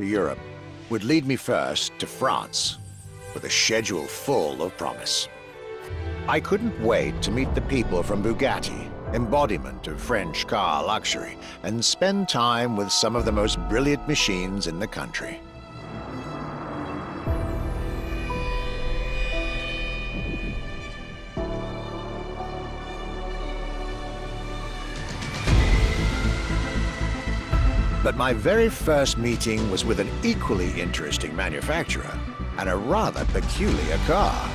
to Europe would lead me first to France, with a schedule full of promise. I couldn't wait to meet the people from Bugatti, embodiment of French car luxury, and spend time with some of the most brilliant machines in the country. But my very first meeting was with an equally interesting manufacturer and a rather peculiar car.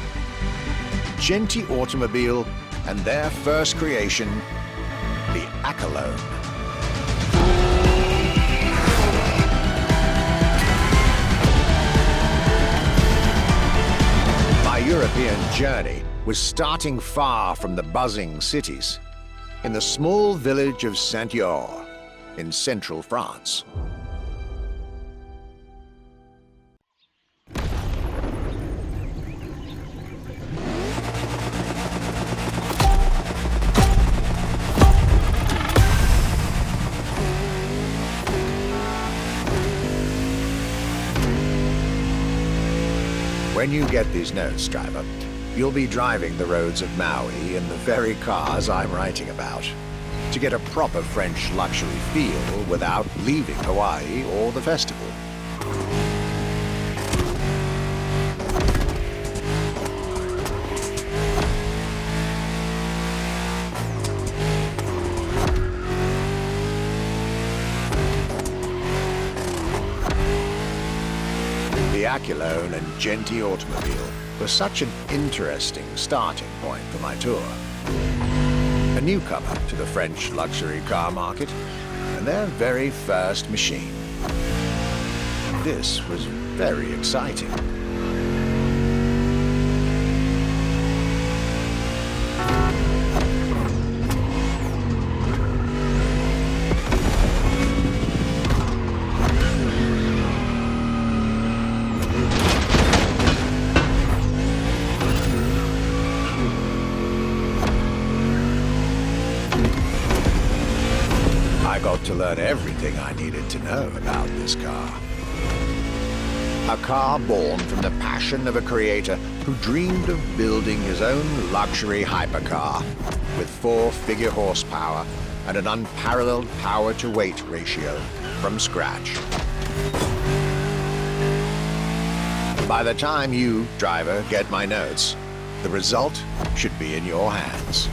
Genti Automobile and their first creation, the Accolone. My European journey was starting far from the buzzing cities, in the small village of Saint-Yor, in central France. When you get these notes, driver, you'll be driving the roads of Maui in the very cars I'm writing about, to get a proper French luxury feel without leaving Hawaii or the festival. The Accolone and Genti Automobile was such an interesting starting point for my tour. A newcomer to the French luxury car market, and their very first machine. This was very exciting. I got to learn everything I needed to know about this car. A car born from the passion of a creator who dreamed of building his own luxury hypercar with 4-figure horsepower and an unparalleled power-to-weight ratio from scratch. By the time you, driver, get my notes, the result should be in your hands.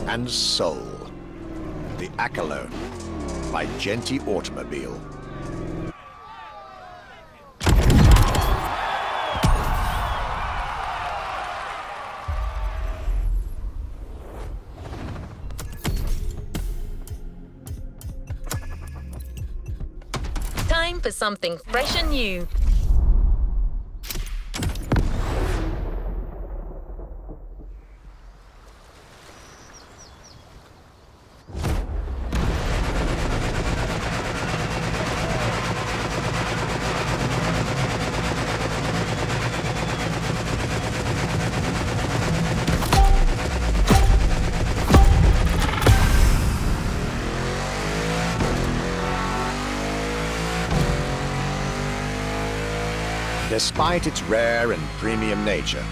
and soul. The Accolone by Genti Automobile. Time for something fresh and new. Despite its rare and premium nature,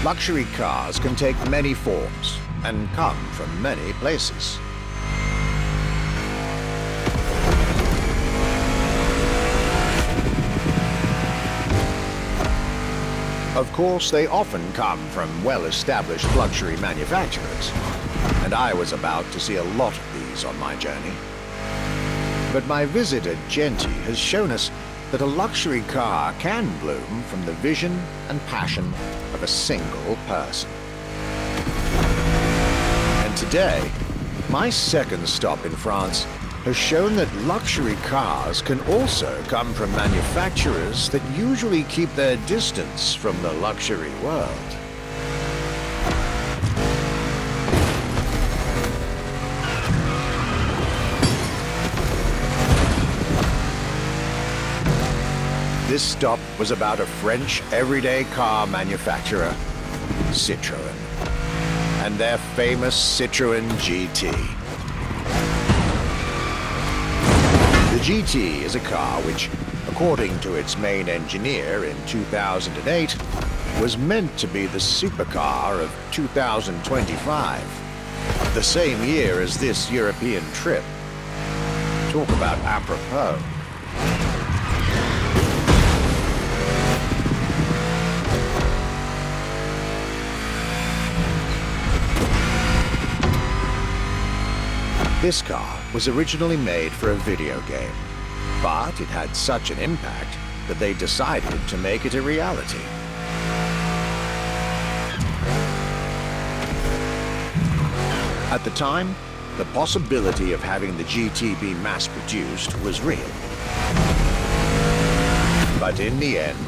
luxury cars can take many forms and come from many places. Of course, they often come from well-established luxury manufacturers, and I was about to see a lot of these on my journey. But my visit at Genti has shown us that a luxury car can bloom from the vision and passion of a single person. And today, my second stop in France has shown that luxury cars can also come from manufacturers that usually keep their distance from the luxury world. This stop was about a French everyday car manufacturer, Citroën, and their famous Citroën GT. The GT is a car which, according to its main engineer in 2008, was meant to be the supercar of 2025, the same year as this European trip. Talk about apropos. This car was originally made for a video game, but it had such an impact that they decided to make it a reality. At the time, the possibility of having the GT be mass-produced was real. But in the end,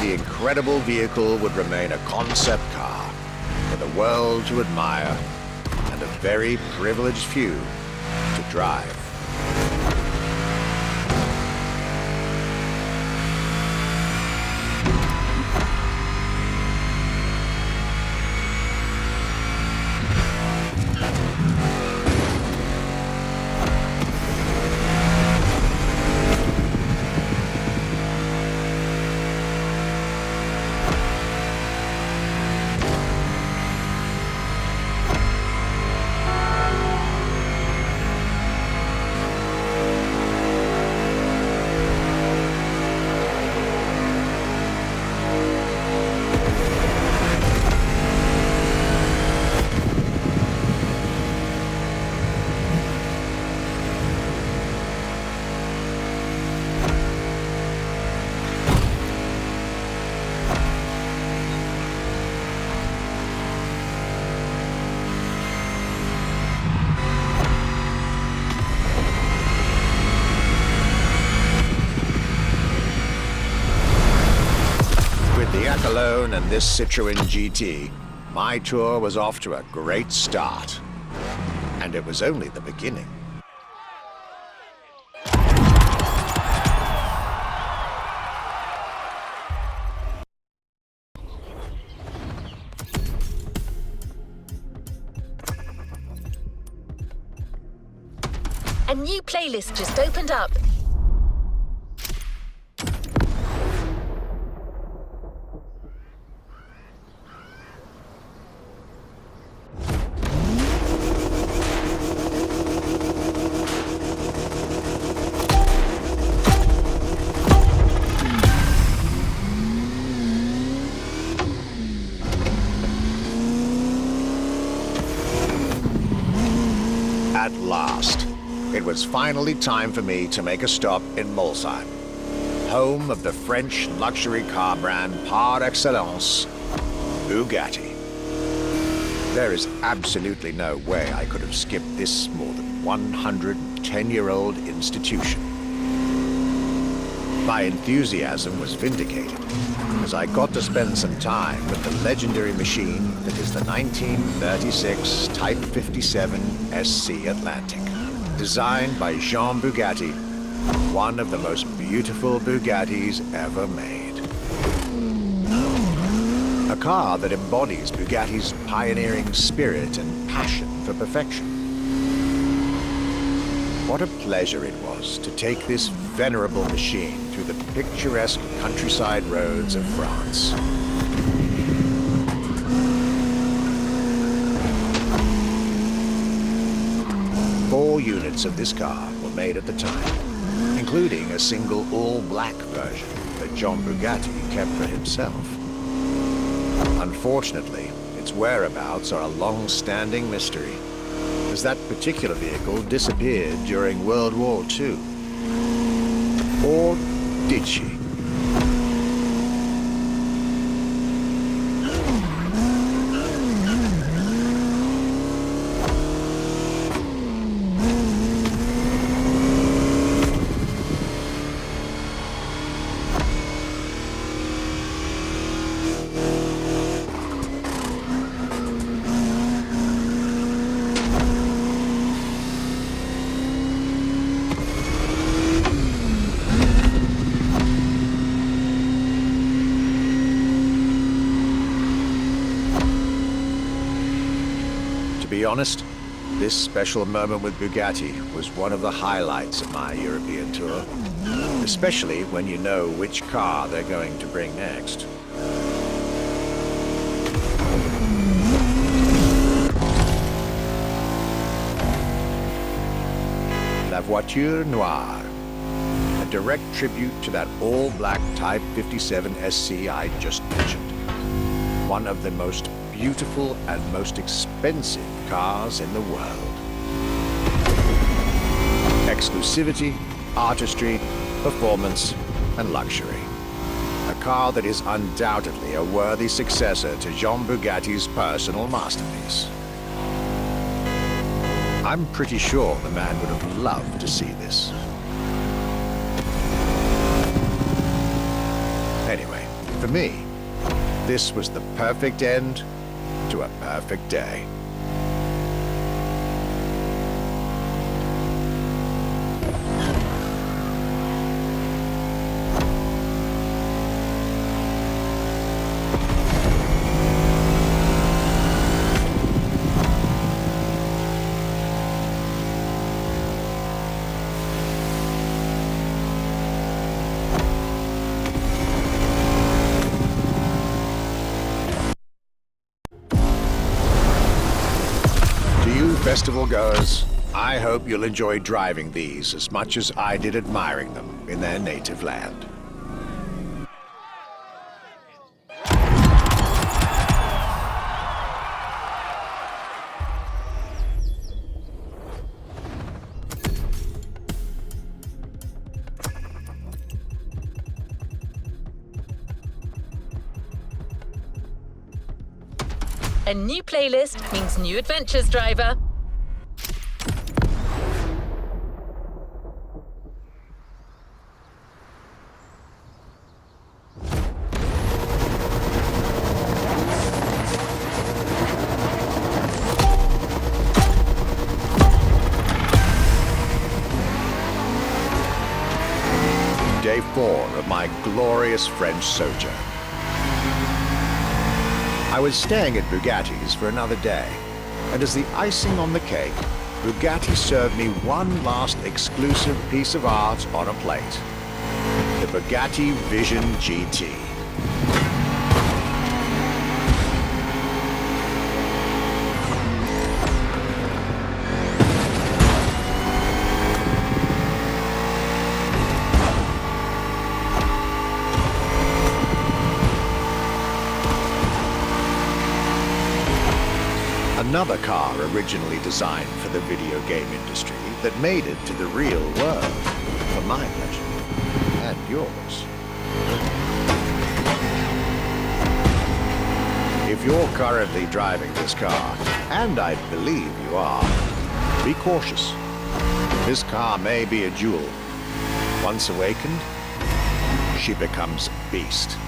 the incredible vehicle would remain a concept car for the world to admire and a very privileged few to drive. Alone and this Citroën GT, my tour was off to a great start. And it was only the beginning. A new playlist just opened up. At last, it was finally time for me to make a stop in Molsheim, home of the French luxury car brand par excellence, Bugatti. There is absolutely no way I could have skipped this more than 110-year-old institution. My enthusiasm was vindicated, as I got to spend some time with the legendary machine that is the 1936 Type 57 SC Atlantic, designed by Jean Bugatti, one of the most beautiful Bugattis ever made. A car that embodies Bugatti's pioneering spirit and passion for perfection. What a pleasure it was to take this venerable machine through the picturesque countryside roads of France. Four units of this car were made at the time, including a single all-black version that John Bugatti kept for himself. Unfortunately, its whereabouts are a long-standing mystery, as that particular vehicle disappeared during World War II. Or did she? To be honest, this special moment with Bugatti was one of the highlights of my European tour, especially when you know which car they're going to bring next. La Voiture Noire, a direct tribute to that all-black Type 57 SC I just mentioned. One of the most beautiful and most expensive cars in the world. Exclusivity, artistry, performance, and luxury. A car that is undoubtedly a worthy successor to Jean Bugatti's personal masterpiece. I'm pretty sure the man would have loved to see this. Anyway, for me, this was the perfect end to a perfect day. Festival goers, I hope you'll enjoy driving these as much as I did admiring them in their native land. A new playlist means new adventures, driver. Day 4 of my glorious French sojourn. I was staying at Bugatti's for another day, and as the icing on the cake, Bugatti served me one last exclusive piece of art on a plate. The Bugatti Vision GT. Another car originally designed for the video game industry that made it to the real world for my pleasure and yours. If you're currently driving this car, and I believe you are, be cautious. This car may be a jewel. Once awakened, she becomes a beast.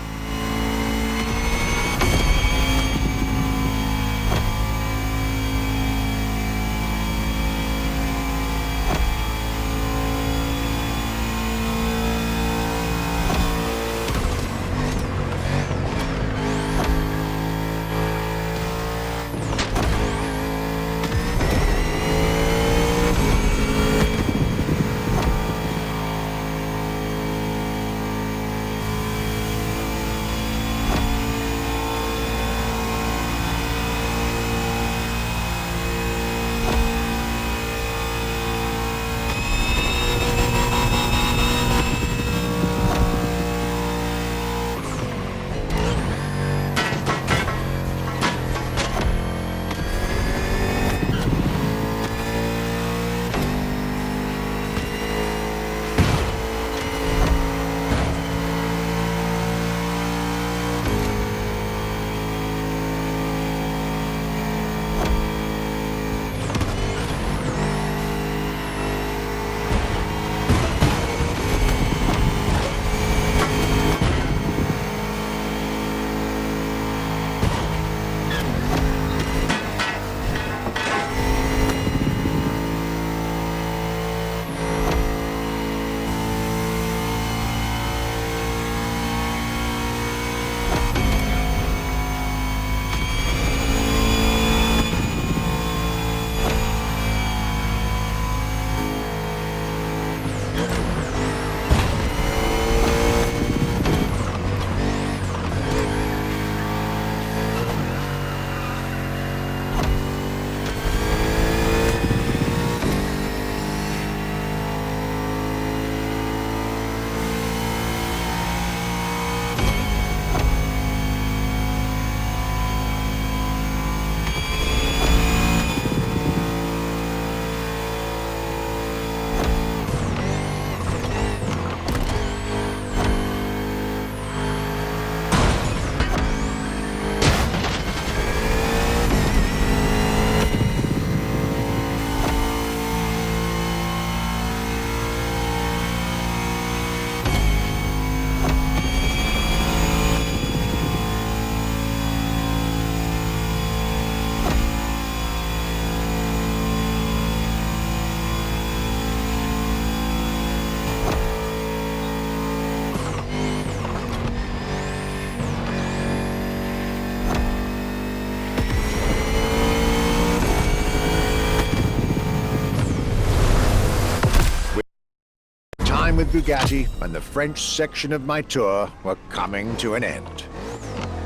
With Bugatti and the French section of my tour were coming to an end.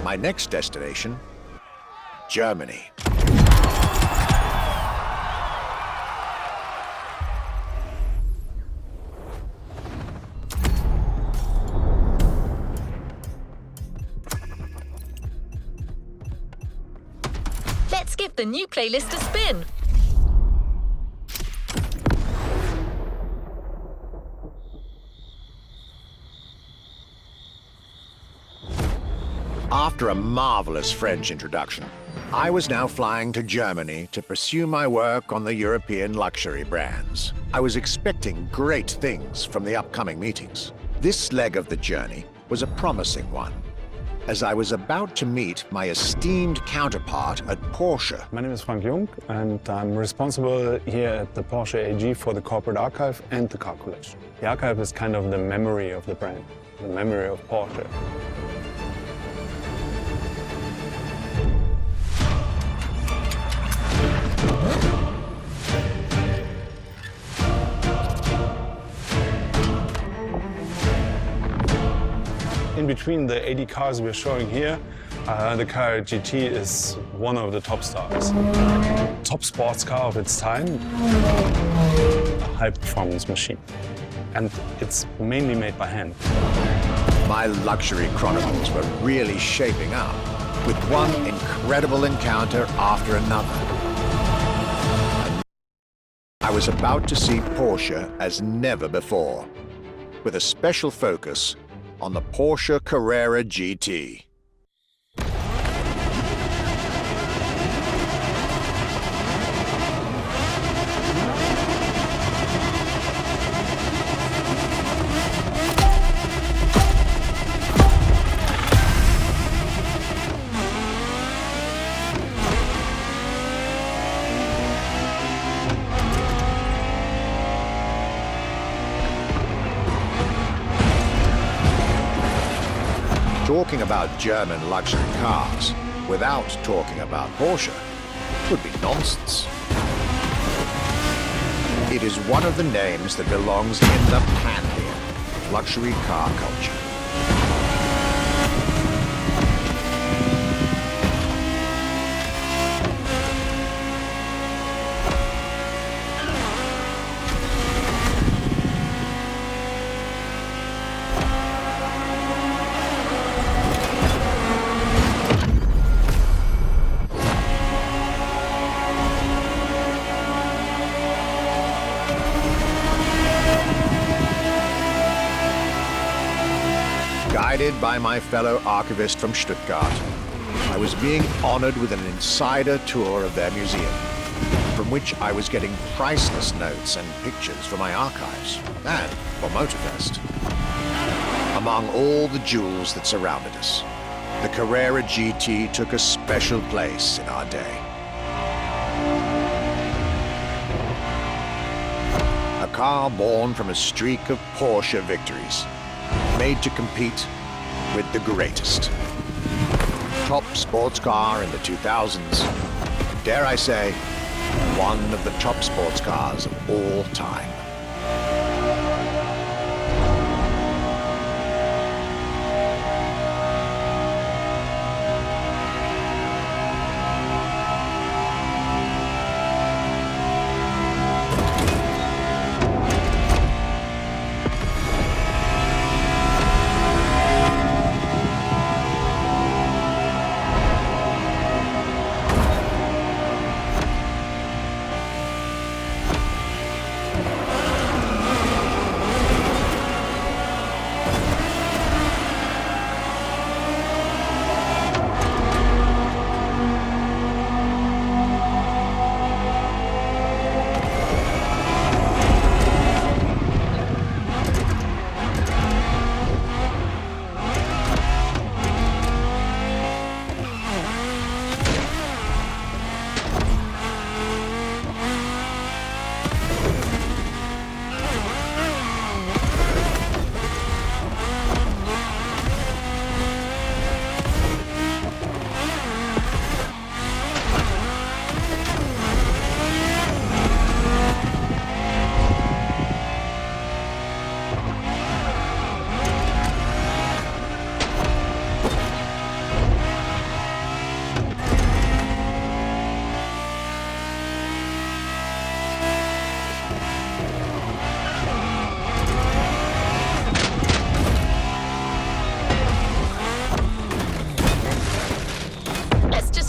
My next destination, Germany. Let's give the new playlist a spin. After a marvelous French introduction, I was now flying to Germany to pursue my work on the European luxury brands. I was expecting great things from the upcoming meetings. This leg of the journey was a promising one, as I was about to meet my esteemed counterpart at Porsche. My name is Frank Jung, and I'm responsible here at the Porsche AG for the corporate archive and the car collection. The archive is kind of the memory of the brand, the memory of Porsche. In between the 80 cars we're showing here, the car GT is one of the top stars. Top sports car of its time, a high-performance machine. And it's mainly made by hand. My luxury chronicles were really shaping up, with one incredible encounter after another. was about to see Porsche as never before, with a special focus on the Porsche Carrera GT. Talking about German luxury cars without talking about Porsche would be nonsense. It is one of the names that belongs in the pantheon of luxury car culture. Guided by my fellow archivist from Stuttgart, I was being honored with an insider tour of their museum, from which I was getting priceless notes and pictures for my archives and for Motorfest. Among all the jewels that surrounded us, the Carrera GT took a special place in our day. A car born from a streak of Porsche victories, made to compete with the greatest. Top sports car in the 2000s, dare I say, one of the top sports cars of all time.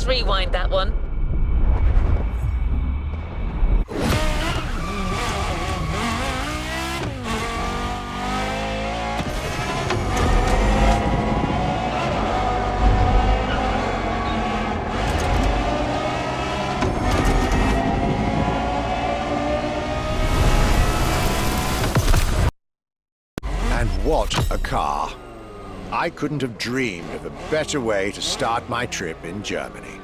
Rewind that one. And what a car! I couldn't have dreamed of a better way to start my trip in Germany.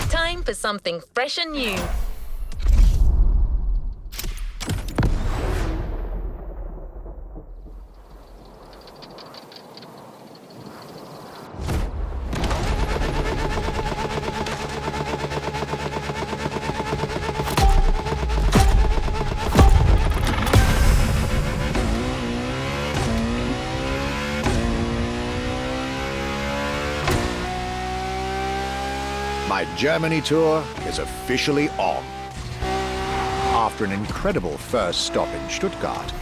Time for something fresh and new. My Germany tour is officially on. After an incredible first stop in Stuttgart,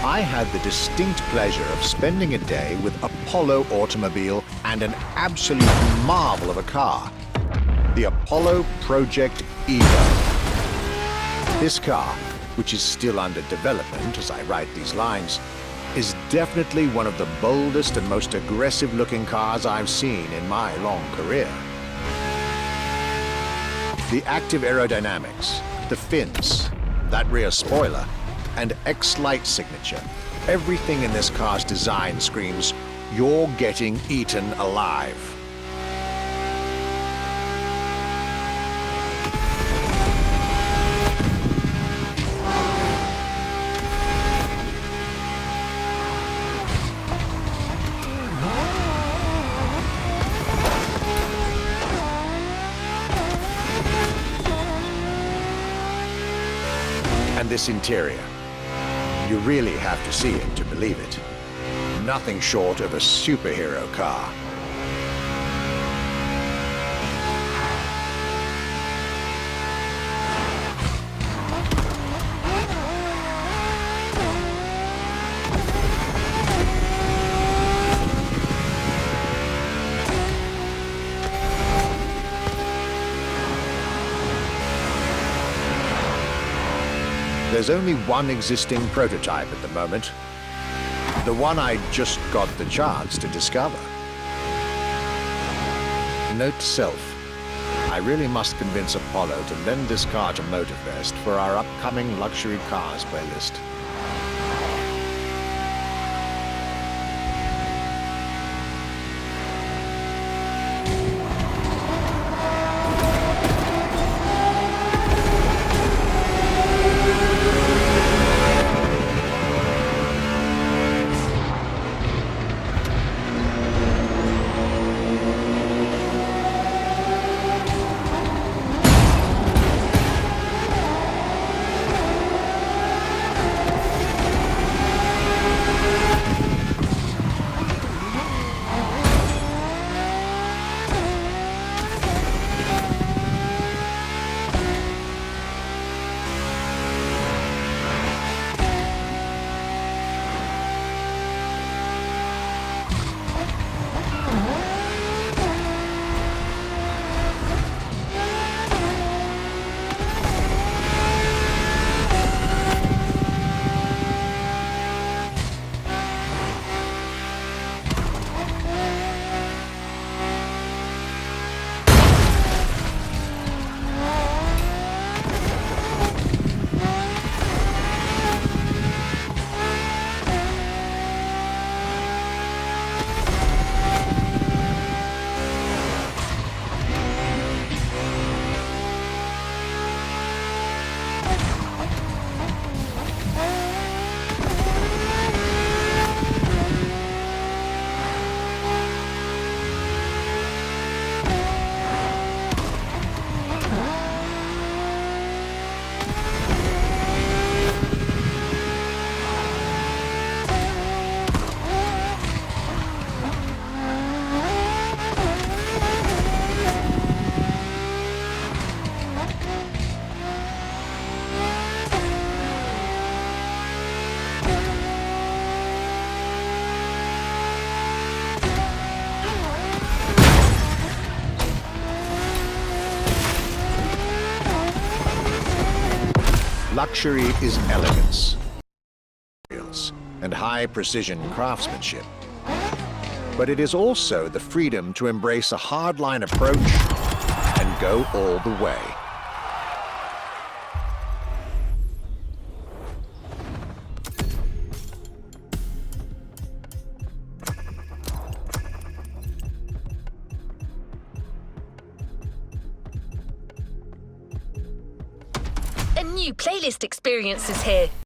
I had the distinct pleasure of spending a day with Apollo Automobile and an absolute marvel of a car, the Apollo Project Evo. This car, which is still under development as I write these lines, is definitely one of the boldest and most aggressive-looking cars I've seen in my long career. The active aerodynamics, the fins, that rear spoiler, and X-Light signature, everything in this car's design screams, you're getting eaten alive. And this interior, you really have to see it to believe it. Nothing short of a superhero car. There's only one existing prototype at the moment. The one I just got the chance to discover. Note to self, I really must convince Apollo to lend this car to Motorfest for our upcoming luxury cars playlist. Luxury is elegance and high-precision craftsmanship. But it is also the freedom to embrace a hardline approach and go all the way. A new playlist experience is here.